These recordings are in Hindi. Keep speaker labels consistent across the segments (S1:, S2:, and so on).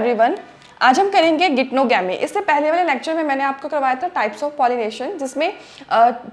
S1: एवरीवन, आज हम करेंगे गिटनोगैमी। इससे पहले वाले लेक्चर में मैंने आपको करवाया था टाइप्स ऑफ पॉलिनेशन, जिसमें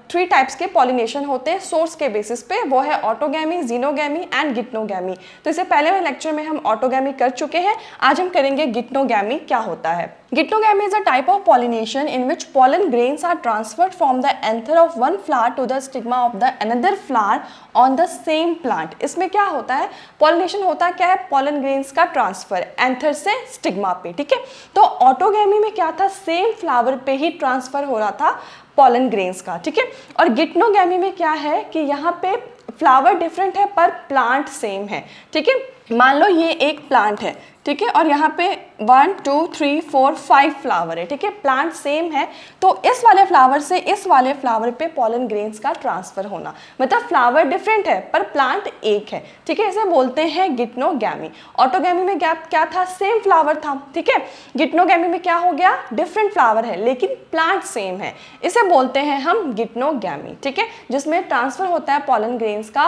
S1: 3 टाइप्स के पॉलिनेशन होते हैं सोर्स के बेसिस पे। वो है ऑटोगैमी, जीनोगैमी एंड गिटनोगैमी। तो इससे पहले वाले लेक्चर में हम ऑटोगैमी कर चुके हैं। आज हम करेंगे गिटनोगैमी क्या होता है। Gitnogamy is a type of pollination in which pollen grains are transferred from the anther of one flower to the stigma of the another flower on the same plant। इसमें क्या होता है, पॉलिनेशन होता क्या है, पॉलन ग्रेन्स का ट्रांसफर एंथर से स्टिग्मा पे। ठीक है, तो ऑटोगैमी में क्या था, सेम फ्लावर पे ही ट्रांसफर हो रहा था पॉलन ग्रेन्स का। ठीक है, और गिटनोगैमी में क्या है कि यहाँ पे फ्लावर डिफरेंट है पर प्लांट सेम है। ठीक है, मान लो ये एक प्लांट है, ठीक है, और यहाँ पे 1 2 3 4 5 फ्लावर है। ठीक है, प्लांट सेम है, तो इस वाले फ्लावर से इस वाले फ्लावर पे पॉलन ग्रेन्स का ट्रांसफर होना, मतलब फ्लावर डिफरेंट है पर प्लांट एक है। ठीक है, इसे बोलते हैं गिटनोगैमी। ऑटोगैमी में क्या था, सेम फ्लावर था। ठीक है, गिटनोगैमी में क्या हो गया, डिफरेंट फ्लावर है लेकिन प्लांट सेम है। इसे बोलते हैं हम गिटनोगैमी। ठीक है, जिसमें ट्रांसफर होता है पॉलन ग्रेन्स का,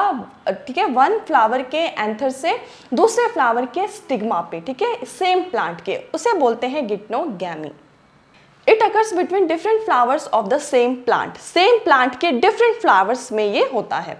S1: ठीक है, वन फ्लावर के एंथर से दूसरे फ्लावर के स्टिग्मा पे, ठीक है, सेम प्लांट के, उसे बोलते हैं geitonogamy. It occurs between different flowers of the same plant के डिफरेंट फ्लावर्स में ये होता है।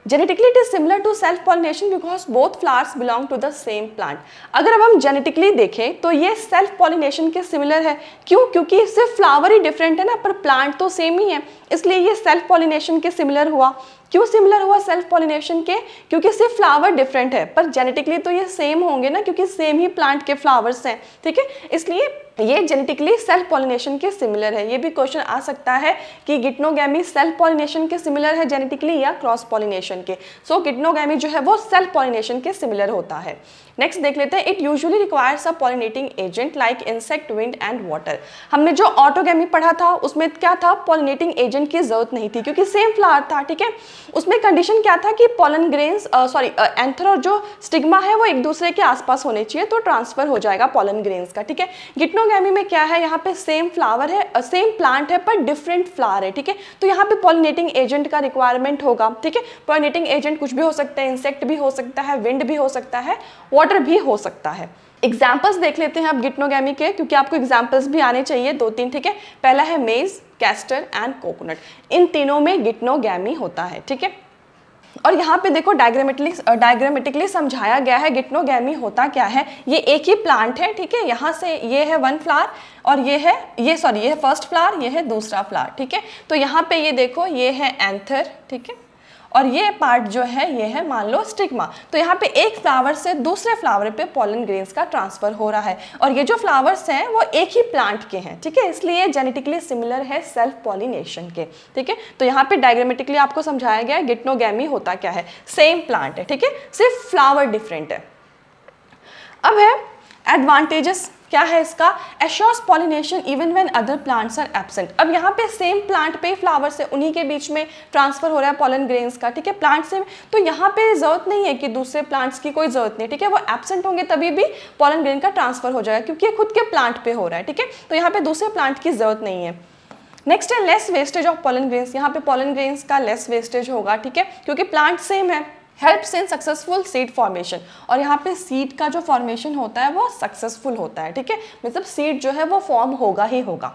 S1: Genetically it is similar to self pollination because both flowers belong to the same plant. अगर अब हम जेनेटिकली देखें तो ये सेल्फ पॉलिनेशन के सिमिलर है। क्यों? क्योंकि सिर्फ फ्लावर ही डिफरेंट है ना, पर प्लांट तो सेम ही है, इसलिए ये सेल्फ पॉलिनेशन के सिमिलर हुआ। क्यों सिमिलर हुआ सेल्फ पॉलिनेशन के? क्योंकि सिर्फ फ्लावर डिफरेंट है पर जेनेटिकली तो ये सेम होंगे ना, क्योंकि सेम ही प्लांट के फ्लावर्स हैं। ठीक है, इसलिए ये जेनेटिकली सेल्फ पॉलिनेशन के सिमिलर है। ये भी क्वेश्चन आ सकता है कि गिटनोगैमी सेल्फ पॉलिनेशन के सिमिलर है जेनेटिकली या क्रॉस पॉलिनेशन के। सो गिटनोगैमी जो है वो सेल्फ पॉलिनेशन के सिमिलर होता है। नेक्स्ट देख लेते हैं, it usually requires a pollinating agent like insect, wind and water. हमने जो ऑटोगैमी पढ़ा था उसमें क्या था, पॉलिनेटिंग एजेंट की जरूरत नहीं थी क्योंकि सेम फ्लावर था। ठीक है, उसमें कंडीशन क्या था कि पॉलन ग्रेन्स एंथर और जो स्टिग्मा है वो एक दूसरे के आसपास होने चाहिए, तो ट्रांसफर हो जाएगा पॉलन ग्रेन्स का। ठीक है, गिटनोगैमी में क्या है, यहाँ पे सेम फ्लावर है, सेम प्लांट है पर डिफरेंट फ्लावर है। ठीक है, तो यहाँ पे पॉलिनेटिंग एजेंट का रिक्वायरमेंट होगा। ठीक है, पॉलिनेटिंग एजेंट कुछ भी हो सकता है, इंसेक्ट भी हो सकता है, विंड भी हो सकता है, वाटर भी हो सकता है। एग्जाम्पल्स देख लेते हैं अब गिटनोगैमी के, क्योंकि आपको एग्जाम्पल्स भी आने चाहिए 2-3। ठीक है, पहला है मेज, कैस्टर एंड कोकोनट। इन तीनों में गिटनोगैमी होता है। ठीक है, और यहाँ पे देखो डायग्रामेटिकली समझाया गया है गिटनोगैमी होता क्या है। ये एक ही प्लांट है, ठीक है, यहाँ से ये है वन फ्लावर और ये है फर्स्ट फ्लावर, ये है दूसरा फ्लावर। ठीक है, तो यहाँ पे ये देखो, ये है एंथर, ठीक है, और ये पार्ट जो है ये है मान लो स्टिग्मा। तो यहाँ पे एक फ्लावर से दूसरे फ्लावर पे पॉलन ग्रेन्स का ट्रांसफर हो रहा है, और ये जो फ्लावर्स हैं वो एक ही प्लांट के हैं। ठीक है, इसलिए जेनेटिकली सिमिलर है सेल्फ पॉलिनेशन के। ठीक है, तो यहाँ पे डायग्रामेटिकली आपको समझाया गया है गिटनोगैमी होता क्या है, सेम प्लांट है। ठीक है, सिर्फ फ्लावर डिफरेंट है। अब है एडवांटेजेस, क्या है इसका, assures pollination even when other plants are absent. अब यहाँ पे सेम प्लांट पे फ्लावर से उन्हीं के बीच में ट्रांसफर हो रहा है पॉलन ग्रेन्स का। ठीक है, प्लांट से, तो यहाँ पे जरूरत नहीं है कि दूसरे प्लांट्स की कोई जरूरत नहीं। ठीक है, वो एब्सेंट होंगे तभी भी पॉलन ग्रेन का ट्रांसफर हो जाएगा क्योंकि ये खुद के प्लांट पे हो रहा है। ठीक है, तो यहाँ पे दूसरे प्लांट की जरूरत नहीं है। नेक्स्ट है less wastage of pollen grains. यहाँ पे पॉलन ग्रेन्स का लेस वेस्टेज होगा। ठीक है, क्योंकि प्लांट सेम है। Helps in successful seed formation, और यहाँ पे सीड का जो फॉर्मेशन होता है वो सक्सेसफुल होता है। ठीक है, मतलब सीड जो है वो फॉर्म होगा ही होगा।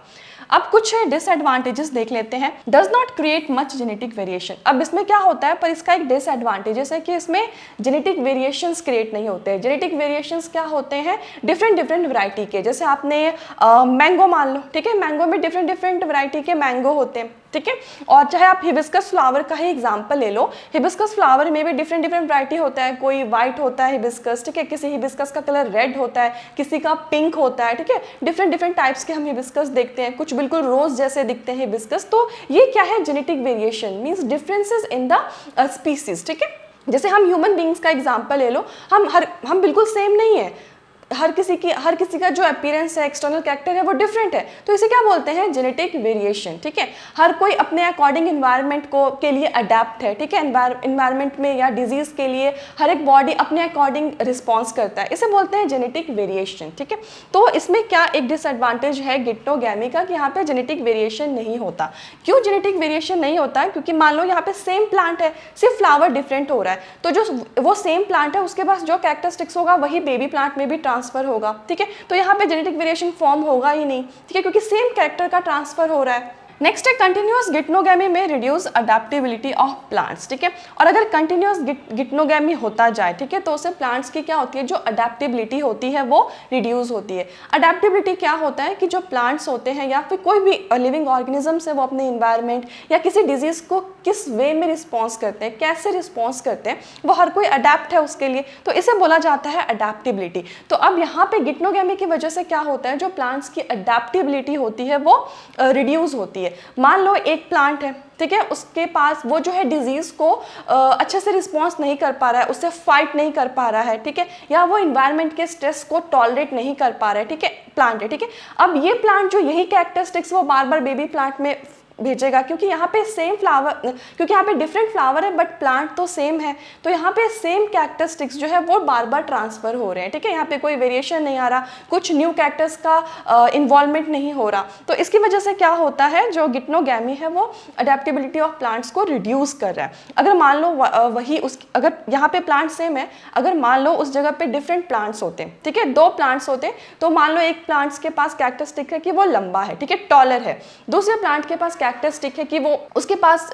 S1: अब कुछ डिसएडवांटेजेस देख लेते हैं। Does not create much genetic variation. अब इसमें क्या होता है, पर इसका एक डिसएडवांटेजेस है कि इसमें जेनेटिक वेरिएशंस क्रिएट नहीं होते हैं। जेनेटिक वेरिएशंस क्या होते हैं, डिफरेंट वैरायटी के। जैसे आपने मैंगो मान लो, ठीक है, मैंगो में डिफरेंट वैरायटी के मैंगो होते हैं। ठीक है, और चाहे आप हिबिस्कस फ्लावर का ही एग्जांपल ले लो, हिबिस्कस फ्लावर में भी डिफरेंट वैरायटी होता है। कोई वाइट होता है हिबिस्कस, ठीक है, किसी हिबिस्कस का कलर रेड होता है, किसी का पिंक होता है। ठीक है, डिफरेंट टाइप्स के हम हिबिस्कस देखते हैं, कुछ बिल्कुल रोज जैसे दिखते हैं हिबिस्कस। तो ये क्या है, genetic variation means differences in the species. ठीक है, जैसे हम ह्यूमन बींग्स का एग्जांपल ले लो, हम बिल्कुल सेम नहीं है, हर किसी का जो अपीयरेंस है, एक्सटर्नल कैरेक्टर है, वो डिफरेंट है। तो इसे क्या बोलते हैं, जेनेटिक वेरिएशन। ठीक है, हर कोई अपने अकॉर्डिंग इन्वायरमेंट के लिए अडेप्ट है। ठीक है, इन्वायरमेंट में या डिजीज के लिए हर एक बॉडी अपने अकॉर्डिंग रिस्पॉन्स करता है, इसे बोलते हैं जेनेटिक वेरिएशन। ठीक है, तो इसमें क्या एक डिसएडवांटेज है गिटनोगैमी का कि यहाँ पे जेनेटिक वेरिएशन नहीं होता। क्यों जेनेटिक वेरिएशन नहीं होता है, क्योंकि मान लो यहाँ पे सेम प्लांट है, सिर्फ फ्लावर डिफरेंट हो रहा है, तो जो वो सेम प्लांट है उसके पास जो कैरेक्टरिस्टिक्स होगा वही बेबी प्लांट में भी ट्रांसफर होगा, ठीक है। तो यहाँ पे जेनेटिक वेरिएशन फॉर्म होगा ही नहीं, ठीक है, क्योंकि सेम कैरेक्टर का ट्रांसफर हो रहा है। नेक्स्ट है कंटिन्यूअस गिटनोगैमी में रिड्यूस अडेप्टेबिलिटी ऑफ प्लांट्स, ठीक है। और अगर कंटिन्यूअस गिटनोगैमी होता जाए, ठीक है, तो उससे प्लांट्स की क्या होती है, जो अडेप्टेबिलिटी होती है वो रिड्यूस होती है। अडेप्टेबिलिटी क्या होता है कि जो प्लांट्स होते हैं या फिर कोई भी लिविंग ऑर्गेनिजम्स है वो अपने इन्वायरमेंट या किसी डिजीज को किस वे में रिस्पॉन्स करते हैं, कैसे रिस्पॉन्स करते हैं, वो हर कोई अडेप्ट है उसके लिए, तो इसे बोला जाता है अडेप्टेबिलिटी। तो अब यहाँ पे गिटनोगैमी की वजह से क्या होता है, जो प्लांट्स की अडेप्टेबिलिटी होती है वो रिड्यूस होती है। मान लो एक प्लांट है, ठीक है, उसके पास वो जो है डिजीज को अच्छे से रिस्पॉन्स नहीं कर पा रहा है, उससे फाइट नहीं कर पा रहा है, ठीक है, या वो इन्वायरमेंट के स्ट्रेस को टॉलरेट नहीं कर पा रहा है, ठीक है, प्लांट है, ठीक है। अब ये प्लांट जो यही कैरेक्टरिस्टिक्स वो बार बार बेबी प्लांट में भेजेगा, क्योंकि यहाँ पे सेम फ्लावर, क्योंकि यहाँ पे डिफरेंट फ्लावर है बट प्लांट तो सेम है, तो यहाँ पे सेम कैरेक्टरिस्टिक्स जो है वो बार बार ट्रांसफर हो रहे हैं, ठीक है, यहाँ पे कोई वेरिएशन नहीं आ रहा, कुछ न्यू कैरेक्टर्स का इन्वॉल्वमेंट नहीं हो रहा। तो इसकी वजह से क्या होता है, जो गिटनोगैमी है वो अडेप्टेबिलिटी ऑफ प्लांट्स को रिड्यूस कर रहा है। अगर मान लो वही उस, अगर यहाँ पे प्लांट सेम है, अगर मान लो उस जगह पे डिफरेंट प्लांट्स होते हैं, ठीक है, दो प्लांट्स होते हैं, तो मान लो एक प्लांट्स के पास कैरेक्टरिस्टिक है कि वो लंबा है, ठीक है, टॉलर है, दूसरे प्लांट के पास कैरेक्टरिस्टिक है कि वो उसके पास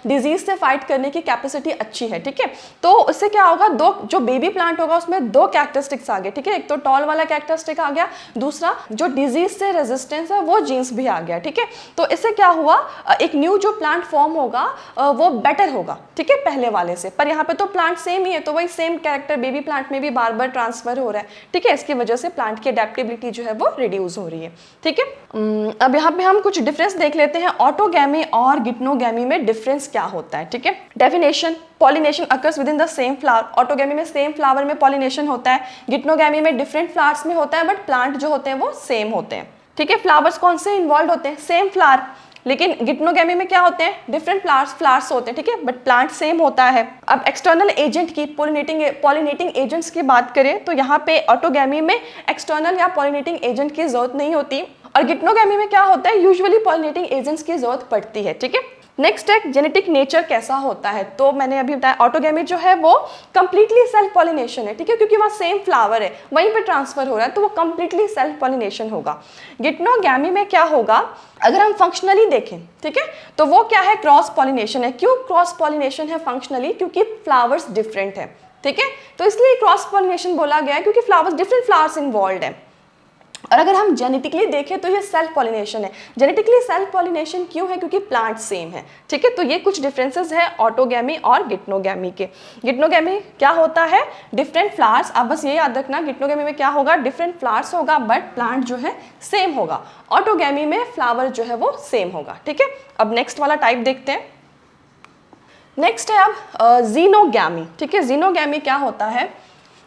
S1: डिजीज से फाइट करने की कैपेसिटी अच्छी है, ठीक है। तो उससे क्या होगा, दो जो बेबी प्लांट होगा उसमें दो कैरेक्टरिस्टिक्स आ गए, ठीक है, एक तो टॉल वाला कैरेक्टरिस्टिक आ गया, दूसरा जो डिजीज से रेजिस्टेंस है वो जीन्स भी आ गया, ठीक है। तो इससे क्या हुआ, एक न्यू जो प्लांट फॉर्म होगा वो बेटर होगा, ठीक है, पहले वाले से। पर यहाँ पे तो प्लांट सेम ही है, तो वही सेम कैरेक्टर बेबी प्लांट में भी बार बार ट्रांसफर हो रहा है, ठीक है। इसकी वजह से प्लांट की अडेप्टेबिलिटी जो है वो रिड्यूस हो रही है, ठीक है। अब यहाँ पे हम कुछ डिफरेंस देख लेते हैं, ऑटोगैमी और गिटनोगैमी में डिफरेंस क्या होता है, ठीक है। Definition, pollination occurs with in the same flower, autogamy में सेम फ्लावर में पॉलिनेशन होता है, गिटनोगैमी में डिफरेंट फ्लावर्स में होता है बट प्लांट जो होते हैं वो सेम होते हैं, ठीक है। फ्लावर्स कौन से इन्वॉल्व होते हैं, सेम फ्लावर, लेकिन गिटनोगैमी में क्या होते हैं, डिफरेंट फ्लावर्स होते हैं, ठीक है, बट प्लांट सेम होता है। अब एक्सटर्नल एजेंट की, पॉलिनेटिंग एजेंट्स की बात करें तो यहाँ पे ऑटोगैमी में एक्सटर्नल या पॉलिनेटिंग एजेंट की जरूरत नहीं होती, और गिटनोगैमी में क्या होता है, यूजुअली पॉलिनेटिंग एजेंट्स की जरूरत पड़ती है, ठीक है। नेक्स्ट है जेनेटिक नेचर कैसा होता है, तो मैंने अभी बताया ऑटोगैमी जो है वो कंप्लीटली सेल्फ पॉलिनेशन है, ठीक है, क्योंकि वहाँ सेम फ्लावर है, वहीं पे ट्रांसफर हो रहा है, तो वो कंप्लीटली सेल्फ पॉलिनेशन होगा। गिटनोगैमी में क्या होगा, अगर हम फंक्शनली देखें, ठीक है, तो वो क्या है, क्रॉस पॉलिनेशन है। क्यों क्रॉस पॉलिनेशन है फंक्शनली, क्योंकि फ्लावर्स डिफरेंट है, ठीक है, तो इसलिए क्रॉस पॉलिनेशन बोला गया है, क्योंकि फ्लावर्स डिफरेंट फ्लावर्स इन्वॉल्व है। और अगर हम जेनेटिकली देखें तो ये सेल्फ पॉलिनेशन है। जेनेटिकली सेल्फ पॉलिनेशन क्यों है, क्योंकि प्लांट सेम है, ठीक है। तो ये कुछ डिफरेंसेस है ऑटोगैमी और गिटनोगैमी के। गिटनोगैमी क्या होता है, डिफरेंट फ्लावर्स, अब बस ये याद रखना, गिटनोगैमी में क्या होगा, डिफरेंट फ्लावर्स होगा बट प्लांट जो है सेम होगा। ऑटोगैमी में फ्लावर जो है वो सेम होगा, ठीक है। अब नेक्स्ट वाला टाइप देखते हैं। नेक्स्ट है अब जीनोगैमी, ठीक है। जीनोगैमी क्या होता है,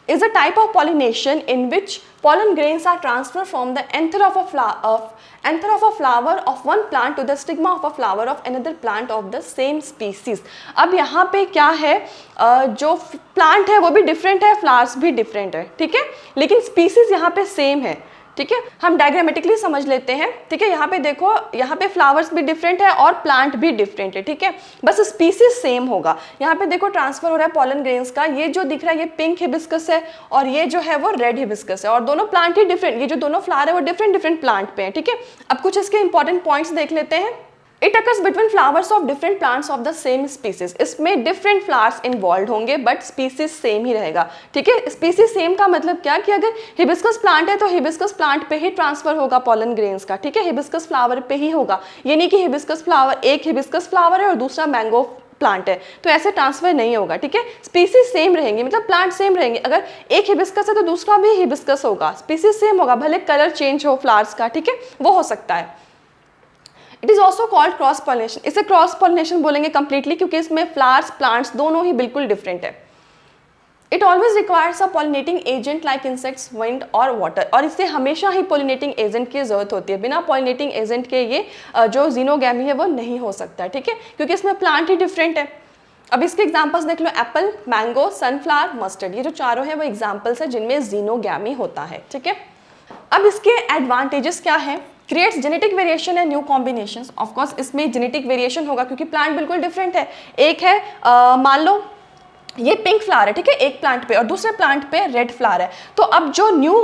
S1: is a type of pollination in which pollen grains are transferred from the anther of a flower of one plant to the stigma of a flower of another plant of the same species। अब यहाँ पे क्या है, जो प्लांट है वो भी डिफरेंट है, फ्लावर्स भी डिफरेंट है, ठीक है, लेकिन स्पीसीज यहाँ पे सेम है, ठीक है। हम डायग्रामेटिकली समझ लेते हैं, ठीक है। यहाँ पे देखो, यहाँ पे फ्लावर्स भी डिफरेंट है और प्लांट भी डिफरेंट है, ठीक है, बस स्पीसीज सेम होगा। यहाँ पे देखो ट्रांसफर हो रहा है पॉलन ग्रेन्स का, ये जो दिख रहा है ये पिंक हिबिस्कस है और ये जो है वो रेड हिबिस्कस है, और दोनों प्लांट ही डिफरेंट, ये जो दोनों फ्लावर है वो डिफरेंट प्लांट पे है, ठीक है। अब कुछ इसके इंपॉर्टेंट पॉइंट्स देख लेते हैं। It occurs between flowers of different plants of the same species, इसमें डिफरेंट फ्लावर्स इन्वॉल्व होंगे बट स्पीसीज सेम ही रहेगा, ठीक है। स्पीसीज सेम का मतलब क्या, कि अगर हिबिस्कस प्लांट है तो हिबिस्कस प्लांट पे ही ट्रांसफर होगा पॉलन ग्रेन्स का, ठीक है, हिबिस्कस फ्लावर पे ही होगा। ये नहीं कि हिबिस्कस फ्लावर, एक हिबिस्कस फ्लावर है और दूसरा मैंगो प्लांट है, तो ऐसे ट्रांसफर नहीं होगा, ठीक है। स्पीसीज सेम रहेंगे, मतलब प्लांट सेम रहेंगे, अगर एक हिबिस्कस है तो दूसरा भी हिबिस्कस होगा, स्पीसीज सेम होगा, भले कलर चेंज हो फ्लावर्स का, ठीक है, वो हो सकता है। It is also called cross pollination, इसे क्रॉस पॉलिनेशन बोलेंगे कंप्लीटली, क्योंकि इसमें फ्लावर्स प्लांट्स दोनों ही बिल्कुल डिफरेंट है। It always requires a pollinating agent like insects, wind और वाटर, और इससे हमेशा ही पॉलिनेटिंग एजेंट की जरूरत होती है। बिना पॉलिनेटिंग एजेंट के ये जो जीनोगैमी है वो नहीं हो सकता, ठीक है, क्योंकि इसमें प्लांट ही डिफरेंट है। अब इसके एग्जांपल्स देख लो, एप्पल, मैंगो, सनफ्लावर, मस्टर्ड, ये जो चारों है वो एग्जांपल्स है जिनमें जीनोगैमी होता है, ठीक है। अब इसके एडवांटेजेस क्या है, creates genetic variation and new combinations. Of course इसमें जेनेटिक वेरिएशन होगा क्योंकि प्लांट बिल्कुल डिफरेंट है। एक है मान लो ये पिंक फ्लावर है, ठीक है, एक प्लांट पे, और दूसरे प्लांट पे रेड फ्लावर है। तो अब जो न्यू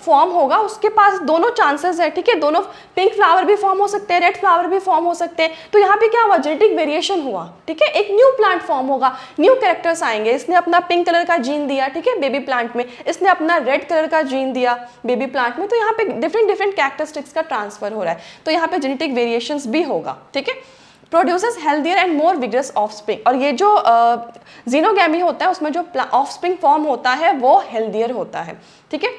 S1: फॉर्म होगा उसके पास दोनों चांसेस है, ठीक है, दोनों पिंक फ्लावर भी फॉर्म हो सकते हैं, रेड फ्लावर भी फॉर्म हो सकते हैं। तो यहाँ पे क्या हुआ, जेनेटिक वेरिएशन हुआ, ठीक है, एक न्यू प्लांट फॉर्म होगा, न्यू कैरेक्टर्स आएंगे। इसने अपना पिंक कलर का जीन दिया, ठीक है, बेबी प्लांट में, इसने अपना रेड कलर का जीन दिया बेबी प्लांट में। तो यहाँ पे डिफरेंट डिफरेंट कैरेक्टरिस्टिक्स का ट्रांसफर हो रहा है, तो यहाँ पे जेनेटिक वेरिएशंस भी होगा, ठीक है। Produces healthier and more vigorous offspring, और ये जो जीनोगैमी होता है उसमें जो ऑफस्प्रिंग फॉर्म होता है वो हेल्दियर होता है, ठीक है।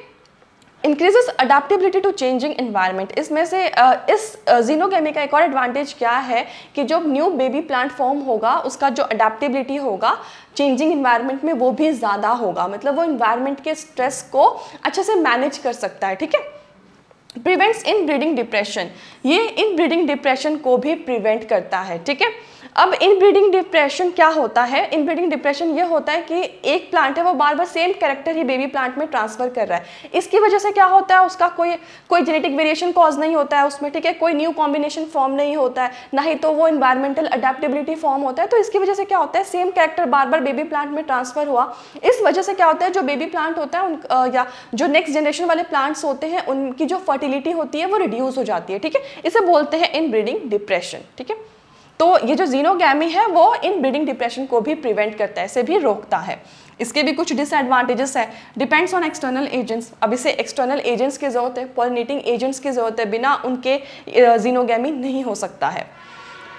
S1: Increases adaptability to changing environment, इसमें से इस जीनोगैमी का एक और एडवांटेज क्या है कि जो न्यू बेबी प्लांट फॉर्म होगा उसका जो अडेप्टेबिलिटी होगा चेंजिंग इन्वायरमेंट में वो भी ज़्यादा होगा, मतलब वो इन्वायरमेंट के स्ट्रेस को अच्छे से मैनेज कर सकता है, ठीक है। प्रिवेंट्स इन ब्रीडिंग डिप्रेशन, ये इन ब्रीडिंग डिप्रेशन को भी प्रिवेंट करता है, ठीक है। अब इन ब्रीडिंग डिप्रेशन क्या होता है, इन ब्रीडिंग डिप्रेशन ये होता है कि एक प्लांट है वो बार बार सेम कैरेक्टर ही बेबी प्लांट में ट्रांसफर कर रहा है। इसकी वजह से क्या होता है, उसका कोई जेनेटिक वेरिएशन कॉज नहीं होता है उसमें, ठीक है, कोई न्यू कॉम्बिनेशन फॉर्म नहीं होता है, ना ही तो वो इन्वायरमेंटल अडेप्टेबिलिटी फॉर्म होता है। तो इसकी वजह से क्या होता है, सेम कैरेक्टर बार बार बेबी प्लांट में ट्रांसफर हुआ, इस वजह से क्या होता है, जो बेबी प्लांट होता है या जो नेक्स्ट जनरेशन वाले प्लांट्स होते हैं उनकी जो फर्टिलिटी होती है वो रिड्यूस हो जाती है, ठीक है। इसे बोलते हैं इन ब्रीडिंग डिप्रेशन, ठीक है। तो ये जो जीनोगैमी है वो इन ब्रीडिंग डिप्रेशन को भी प्रिवेंट करता है, इसे भी रोकता है। इसके भी कुछ डिसएडवांटेजेस है, डिपेंड्स ऑन एक्सटर्नल एजेंट्स, अब इसे एक्सटर्नल एजेंट्स की जरूरत है, पॉलिनेटिंग एजेंट्स की जरूरत है, बिना उनके जीनोगैमी नहीं हो सकता है।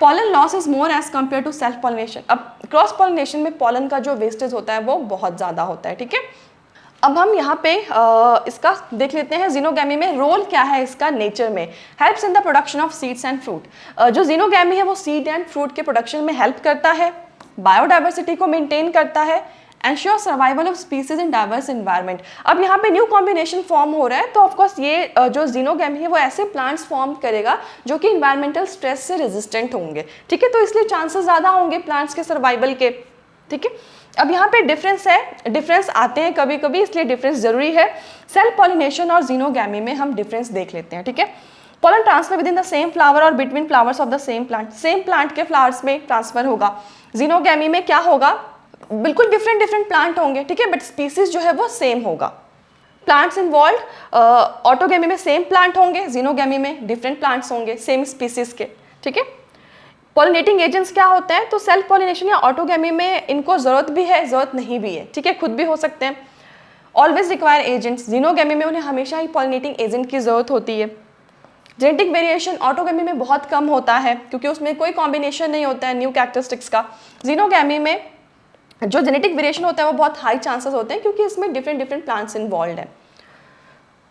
S1: Pollen loss is more as compare to self pollination, अब क्रॉस पॉलिनेशन में पॉलन का जो वेस्टेज होता है वो बहुत ज़्यादा होता है, ठीक है। अब हम यहाँ पे इसका देख लेते हैं जीनोगैमी में रोल क्या है इसका नेचर में। Helps in the production of seeds and fruit, जो जीनोगैमी है वो सीड एंड फ्रूट के प्रोडक्शन में हेल्प करता है, बायोडाइवर्सिटी को मेंटेन करता है, ensure survival of species in diverse environment. अब यहाँ पे न्यू कॉम्बिनेशन फॉर्म हो रहा है तो ऑफकोर्स ये जो जीनोगैमी है वो ऐसे प्लांट्स फॉर्म करेगा जो कि इन्वायरमेंटल स्ट्रेस से रेजिस्टेंट होंगे, ठीक है, तो इसलिए चांसेस ज़्यादा होंगे प्लांट्स के सर्वाइवल के, ठीक है। अब यहाँ पे डिफरेंस है, डिफरेंस आते हैं कभी कभी, इसलिए डिफरेंस जरूरी है। सेल्फ पॉलिनेशन और जीनोगैमी में हम डिफरेंस देख लेते हैं, ठीक है। Pollen transfer within the same flower और between flowers of the same plant के फ्लावर्स में ट्रांसफर होगा। जीनोगैमी में क्या होगा, बिल्कुल डिफरेंट डिफरेंट प्लांट होंगे, ठीक है, बट स्पीसीज जो है वो सेम होगा। प्लांट्स इन्वॉल्व ऑटोगैमी में सेम प्लांट होंगे, जीनोगैमी में डिफरेंट प्लांट्स होंगे सेम स्पीसीज के, ठीक है। पॉलिनेटिंग एजेंट्स क्या होते हैं, तो सेल्फ पॉलिनेशन या ऑटोगैमी में इनको जरूरत भी है जरूरत नहीं भी है, ठीक है, खुद भी हो सकते हैं। ऑलवेज रिक्वायर एजेंट्स, जीनोगैमी में उन्हें हमेशा ही पॉलिनेटिंग एजेंट की जरूरत होती है। जेनेटिक वेरिएशन ऑटोगैमी में बहुत कम होता है क्योंकि उसमें कोई कॉम्बिनेशन नहीं होता है न्यू कैरेक्टरिस्टिक्स का। जीनोगैमी में जो जेनेटिक वेरिएशन होता है वो बहुत हाई चांसेस होते हैं क्योंकि इसमें डिफरेंट डिफरेंट प्लांट्स इन्वॉल्व है।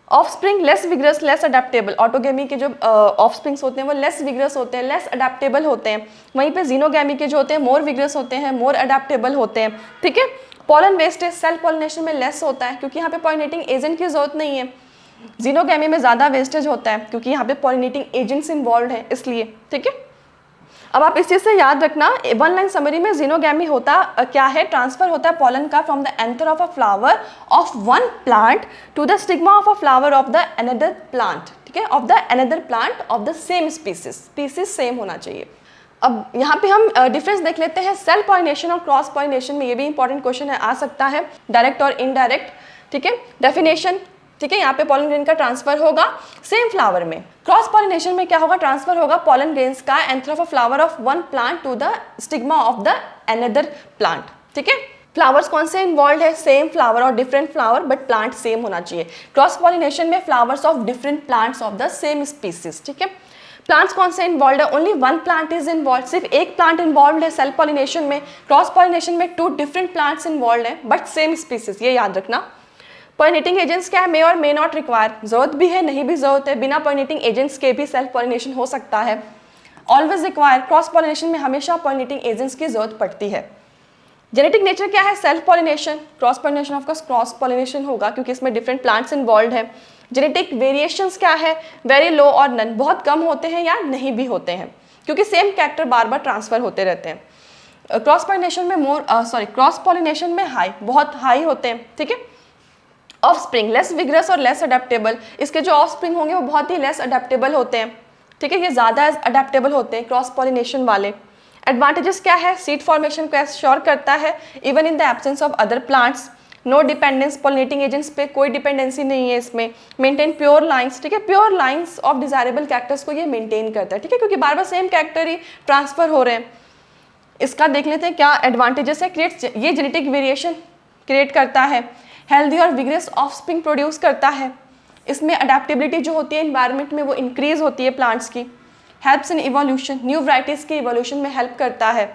S1: Offspring less vigorous less adaptable, autogamy के जो ऑफस्प्रिंग्स होते हैं वो लेस विग्रस होते हैं, लेस अडेप्टेबल होते हैं, वहीं पे जीनोगैमी के जो होते हैं मोर विग्रस होते हैं, मोर अडेप्टेबल होते हैं, ठीक है। पॉलन वेस्टेज सेल्फ पॉलिनेशन में लेस होता है क्योंकि यहाँ पे पॉलिनेटिंग एजेंट की जरूरत नहीं है। जीनोगैमी में ज़्यादा वेस्टेज होता है क्योंकि यहाँ पे पॉलिनेटिंग एजेंट्स इन्वॉल्व है इसलिए, ठीक है। अब आप इस चीज़ से याद रखना, वन लाइन समरी में जीनोगैमी होता क्या है, ट्रांसफर होता है पॉलन का from the anther of a flower of one plant to the stigma of a flower of the another plant, ठीक है, of the another plant of the same species same होना चाहिए। अब यहाँ पे हम डिफरेंस देख लेते हैं सेल्फ पॉलिनेशन और क्रॉस पॉलिनेशन में, ये भी इंपॉर्टेंट क्वेश्चन है, आ सकता है डायरेक्ट और इनडायरेक्ट, ठीक है। डेफिनेशन, ठीक है, यहाँ पे पॉलन ग्रेन का ट्रांसफर होगा सेम फ्लावर में। क्रॉस पॉलिनेशन में क्या होगा, ट्रांसफर होगा पॉलन ग्रेन्स का anther of a flower of one plant to the stigma of the another plant, ठीक है। फ्लावर्स कौन से इन्वॉल्व है, सेम फ्लावर और different flower but plant same होना चाहिए। क्रॉस पॉलिनेशन में flowers of different plants of the same species, ठीक है। प्लांट्स कौन से इन्वॉल्व है, only one plant is involve, सिर्फ एक प्लांट इन्वॉल्व है सेल्फ पॉलिनेशन में। क्रॉस पॉलिनेशन में टू डिफरेंट प्लांट्स इन्वॉल्व है बट सेम स्पीसीज, ये याद रखना। पॉलिनेटिंग एजेंट्स क्या है, मे और मे नॉट रिक्वायर, जरूरत भी है नहीं भी जरूरत है, बिना पॉलिनेटिंग एजेंट्स के भी सेल्फ पॉलिनेशन हो सकता है। ऑलवेज रिक्वायर, क्रॉस पॉलिनेशन में हमेशा पॉलिनेटिंग एजेंट्स की जरूरत पड़ती है। जेनेटिक नेचर क्या है, self pollination, cross pollination of course cross pollination होगा क्योंकि इसमें डिफरेंट प्लांट्स इन्वॉल्व है। जेनेटिक वेरिएशंस क्या है, वेरी लो और नन, बहुत कम होते हैं या नहीं भी होते हैं क्योंकि सेम कैरेक्टर बार बार ट्रांसफर होते रहते हैं। क्रॉस पॉलिनेशन में क्रॉस पॉलिनेशन में हाई, बहुत हाई होते हैं, ठीक है। ऑफस्प्रिंग लेस विग्रस और लेस अडेप्टेबल, इसके जो ऑफस्प्रिंग होंगे वो बहुत ही लेस अडेप्टेबल होते हैं, ठीक है, ये ज़्यादा अडेप्टेबल होते हैं क्रॉस पॉलिनेशन वाले। एडवांटेजेस क्या है, सीड फॉर्मेशन को एश्योर करता है even in the absence of other plants, no dependence, pollinating agents पे कोई डिपेंडेंसी नहीं है इसमें, मेंटेन प्योर लाइंस, ठीक है, pure lines of desirable characters को ये मेंटेन करता है, ठीक है, क्योंकि बार बार सेम कैरेक्टर ही ट्रांसफर हो रहे हैं। इसका देख लेते हैं क्या एडवांटेजेस है, क्रिएट, ये जेनेटिक वेरिएशन क्रिएट करता है, हेल्दी और विग्रेस ऑफस्प्रिंग प्रोड्यूस करता है, इसमें अडेप्टेबिलिटी जो होती है एनवायरनमेंट में वो इंक्रीज होती है प्लांट्स की, helps in evolution, new varieties के इवोल्यूशन में हेल्प करता है।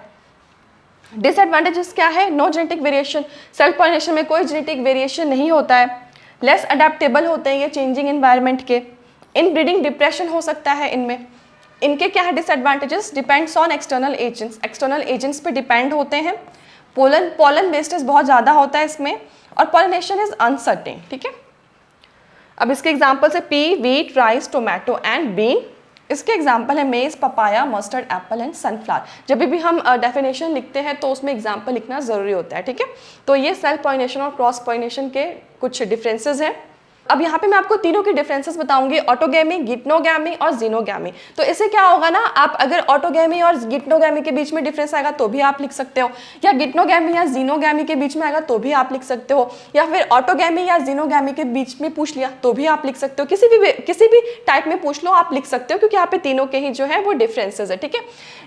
S1: डिसएडवांटेजेस क्या है, no genetic variation, self pollination में कोई जेनेटिक वेरिएशन नहीं होता है, लेस अडेप्टेबल होते हैं ये चेंजिंग एनवायरनमेंट के, इन ब्रीडिंग डिप्रेशन हो सकता है इनमें। इनके क्या है disadvantages, depends on external agents, external agents पे डिपेंड होते हैं, पोलन वेस्टेज बहुत ज़्यादा होता है इसमें, और पॉलिनेशन इज अनसर्टेन, ठीक है। अब इसके एग्जाम्पल्स है pea, wheat, rice, tomato and bean. इसके एग्जाम्पल है maize, papaya, mustard, apple and sunflower. जब भी हम डेफिनेशन लिखते हैं तो उसमें एग्जाम्पल लिखना ज़रूरी होता है, ठीक है। तो ये सेल्फ पॉलिनेशन और क्रॉस पॉलिनेशन के कुछ डिफरेंसेस हैं। अब यहाँ पे मैं आपको तीनों की डिफरेंसेस बताऊंगी, ऑटोगैमी, गिप्नोगैमी और जीनोगैमी। तो इससे क्या होगा ना, आप अगर ऑटोगैमी और गिप्नोगैमी के बीच में डिफरेंस आएगा तो भी आप लिख सकते हो, या गिप्नोगैमी या जीनोगैमी के बीच में आएगा तो भी आप लिख सकते हो, या फिर ऑटोगैमी या जीनोगैमी के बीच में पूछ लिया तो भी आप लिख सकते हो, किसी भी टाइप में पूछ लो आप लिख सकते हो, क्योंकि यहाँ पे तीनों के ही जो है वो डिफरेंसेस है, ठीक है।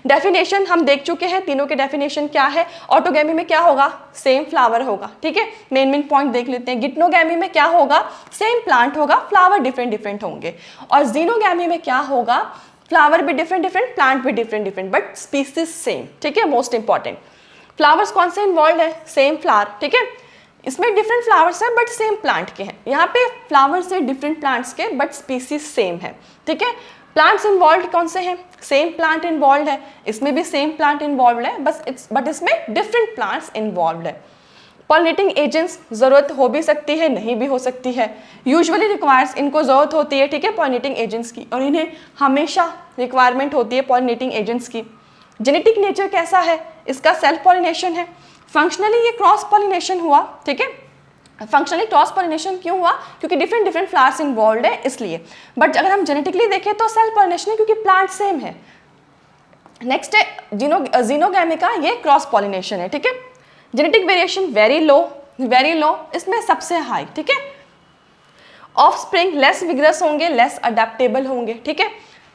S1: डेफिनेशन हम देख चुके हैं, तीनों के डेफिनेशन क्या है। ऑटोगैमी में क्या होगा, सेम फ्लावर होगा, ठीक है, मेन पॉइंट देख लेते हैं। गिप्नोगैमी में क्या होगा, सेम प्लांट होगा, फ्लावर डिफरेंट होंगे। और जीनोगैमी में क्या होगा, फ्लावर भी डिफरेंट, प्लांट भी डिफरेंट, बट स्पीसीज सेम, ठीक है। मोस्ट इंपॉर्टेंट, फ्लावर्स कौन से इन्वॉल्व है, सेम फ्लावर, ठीक है। इसमें डिफरेंट फ्लावर्स है बट सेम प्लांट के हैं, यहाँ पे फ्लावर्स है डिफरेंट प्लांट्स के बट स्पीसीज सेम है, ठीक है। प्लांट्स इन्वॉल्व कौन से हैं, सेम प्लांट इन्वॉल्व है, इसमें भी सेम प्लांट इन्वॉल्व है, बट इसमें डिफरेंट प्लांट्स इन्वॉल्व है। पॉलिनेटिंग एजेंट्स जरूरत हो भी सकती है, नहीं भी हो सकती है, यूजुअली रिक्वायर्स, इनको जरूरत होती है, ठीक है, पॉलिनेटिंग एजेंट्स की, और इन्हें हमेशा रिक्वायरमेंट होती है पॉलिनेटिंग एजेंट्स की। जेनेटिक नेचर कैसा है इसका, सेल्फ पॉलिनेशन है। फंक्शनली ये क्रॉस पॉलिनेशन हुआ, ठीक है। फंक्शनली क्रॉस पॉलिनेशन क्यों हुआ, क्योंकि डिफरेंट फ्लावर्स इन्वॉल्व है इसलिए। बट अगर हम जेनेटिकली देखें तो सेल्फ पॉलिनेशन है, क्योंकि प्लांट सेम है। नेक्स्ट है जीनोगैमी का, ये क्रॉस पॉलिनेशन है, ठीक है। जेनेटिक वेरिएशन वेरी लो, इसमें सबसे हाई, ठीक है। ऑफस्प्रिंग लेस विग्रस होंगे, लेस अडेप्टेबल होंगे, ठीक है।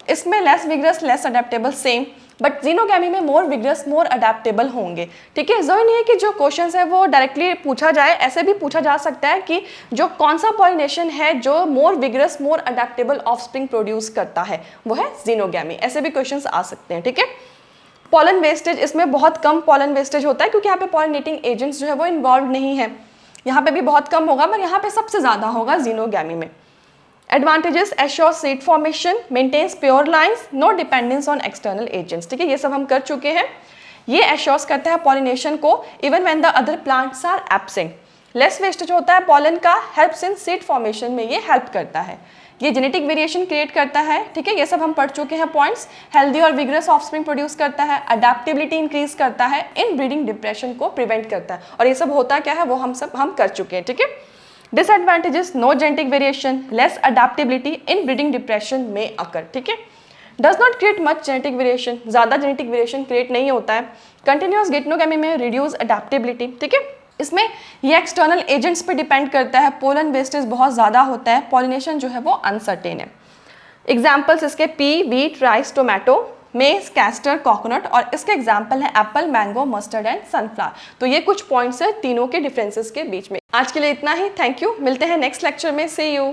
S1: इसमें less vigorous, less adaptable same, but xenogamy में मोर विग्रस, मोर अडेप्टेबल होंगे, ठीक है। जरूरी नहीं है कि जो क्वेश्चन है वो डायरेक्टली पूछा जाए, ऐसे भी पूछा जा सकता है कि जो कौन सा पॉलिनेशन है जो मोर विग्रस, मोर अडेप्टेबल ऑफस्प्रिंग प्रोड्यूस करता है, वो है जीनोगैमी। ऐसे भी क्वेश्चन आ सकते हैं, ठीक है। पॉलन वेस्टेज, इसमें बहुत कम पॉलन वेस्टेज होता है, क्योंकि यहाँ पे पॉलिनेटिंग एजेंट्स जो है वो इन्वॉल्व नहीं है, यहाँ पे भी बहुत कम होगा, पर यहाँ पे सबसे ज़्यादा होगा जीनोगैमी में। Advantages, assure seed formation, maintains pure lines, no dependence on external agents, ठीक है, ये सब हम कर चुके हैं। ये एश्योर्स करता है पॉलिनेशन को even when the other plants are absent. Less wastage होता है पॉलन का, हेल्प्स इन सीड फॉर्मेशन में ये हेल्प करता है। ये जेनेटिक वेरिएशन क्रिएट करता है, ठीक है, ये सब हम पढ़ चुके हैं पॉइंट्स। हेल्दी और विग्रस ऑफस्प्रिंग प्रोड्यूस करता है, अडेप्टेबिलिटी इंक्रीज करता है, इन ब्रीडिंग डिप्रेशन को प्रिवेंट करता है, और ये सब होता क्या है वो हम कर चुके हैं, ठीक है। Disadvantages, no genetic variation, less adaptability, inbreeding depression में अकर, ठीक है। Does not create much genetic variation, ज़्यादा जेनेटिक वेरिएशन क्रिएट नहीं होता है। कंटिन्यूअस गिप्नोगैमी में रिड्यूस अडेप्टेबिलिटी, ठीक है। इसमें ये एक्सटर्नल एजेंट्स पे डिपेंड करता है, पोलन वेस्टेज बहुत ज़्यादा होता है, पॉलिनेशन जो है वो अनसर्टेन है। एग्जाम्पल्स इसके पी, वीट, राइस, टोमेटो, मेज, कैस्टर, कोकोनट, और इसके एग्जाम्पल है Apple, mango, mustard and sunflower. तो ये कुछ पॉइंट्स है तीनों के डिफरेंसेस के बीच में। आज के लिए इतना ही, थैंक यू, मिलते हैं नेक्स्ट लेक्चर में, सी यू।